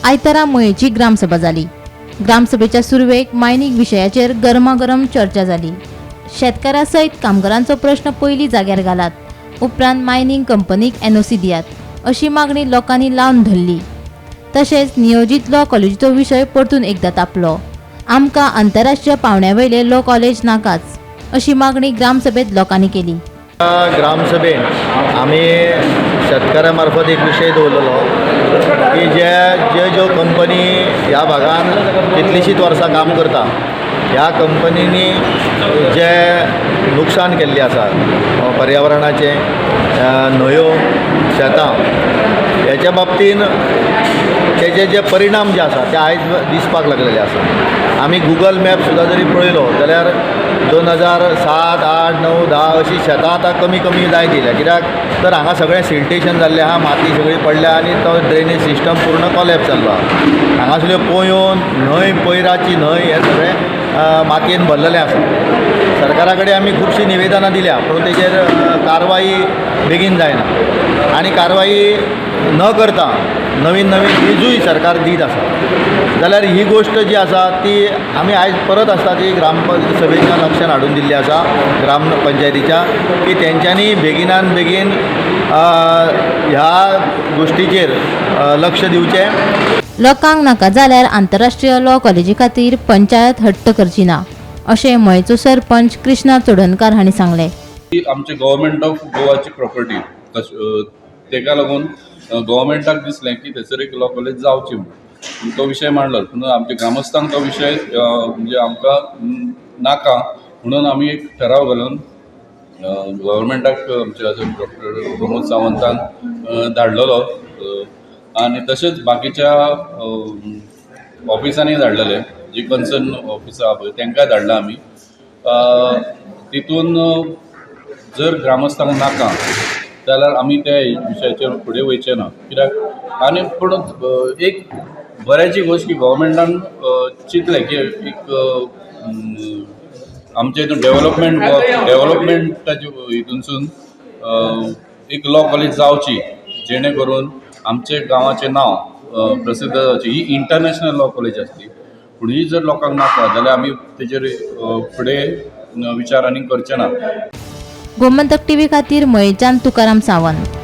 आयतारा मयेची ग्रामसभा जाली। ग्रामसभेच्या सुरवेक मायनिंग विशयाचेर गरमागरम चर्चा जाली। शेतकारां सयत कामगारांचो प्रश्न पयली जाग्यार घालात, उपरांत मायनिंग कंपनीक एनओसी दियात अशी मागणी लोकांनी लावन धरली। तशेंच नियोजित लॉ कॉलेजीचो विशय परतून एकदा तापलो। आमकां आंतरराष्ट्रीय पावंड्यावयले लॉ कॉलेज नाकाच अशी मागणी ग्रामसभेत लोकांनी केली। ग्रामसभेत आम्ही शेतकऱ्यांमार्फत एक विषय दवरलेलो की ज्यो कंपनी ह्या भागान कितलीशींच वर्सां काम करता, ह्या कंपनींनी जे नुकसान केल्लें आसा पर्यावरणाचें, न्हंयो, शेतां, ह्याच्या बाबतीन तेजे जे परिणाम जे आसा ते आयज दिसपाक लागलेले आसा। आमी गुगल मॅप सुद्दां जरी पळयलो जाल्यार 2007, 8, 9, 10 अशी शेतां आतां कमी जायत येयल्या। कित्याक तर हांगा सगळें सिल्टेशन जाल्लें आहा, माती सगळी पडल्या आनी तो ड्रेनेज सिस्टम पूर्ण कॉलॅप्स जाल्लो आहा। हांगासल्यो पोंयो, न्हंय, पयराची न्हंय हें सगळें मातयेन भरलेलें आसा। सरकारा कडेन आमी खुबशीं निवेदनां दिल्या, पूण तेजेर कारवाई बेगीन जायना आनी कारवाई न करता नवीन निजूय सरकार दीत आसा। जाल्यार ही गोष्ट जी आसा ती आमी आयज परत आसता ती ग्रामसभेच्या लक्षान हाडून दिल्ली आसा ग्रामपंचायतीच्या, की तेंच्यांनी बेगिनान बेगीन ह्या गोष्टीचेर लक्ष दिवचें। लोकांक नाका जाल्यार आंतरराष्ट्रीय लॉ कॉलेजी खातीर पंचायत हट्ट करची ना अशें मयेचो सरपंच कृष्णा चोडणकार हांणी सांगलें। आमचे गव्हर्मेंट ऑफ गोवाची प्रॉपर्टी, तेका लागून गव्हर्मेंटाक दिसलें की थंयसर एक लॉ कॉलेज जावची म्हणून तो विशय मांडलो। पूण आमच्या ग्रामस्थांक तो विशय म्हणजे आमकां नाका म्हणून आमी एक ठराव घालून गव्हर्मेंटाक आमच्या डॉक्टर प्रमोद सावंतान धाडलेलो आनी तशेंच बाकीच्या ऑफिसांनी धाडलेले, जी कन्सर्न ऑफिसां आहा पळय तांकांय धाडला आमी। तितून जर ग्रामस्थांक नाका जाल्यार आमी त्या विशयाचेर फुडें वयचे ना। कित्याक आनी पूण एक बऱ्याची गोश्ट की गव्हर्मेंटान चिंतलें की एक आमच्या हितून डेव्हलपमेंटाच्या हितूनसून एक लॉ कॉलेज जावची, जेणे करून आमचे गांवाचें नांव प्रसिद्ध जावचें। ही इंटरनॅशनल लॉ कॉलेज आसली, पूण ही जर लोकांक नाका जाल्यार आमी तेजेर फुडें विचार आनी करचे ना। गोमंतक टीव्ही खातीर मयेच्यान तुकाराम सावंत।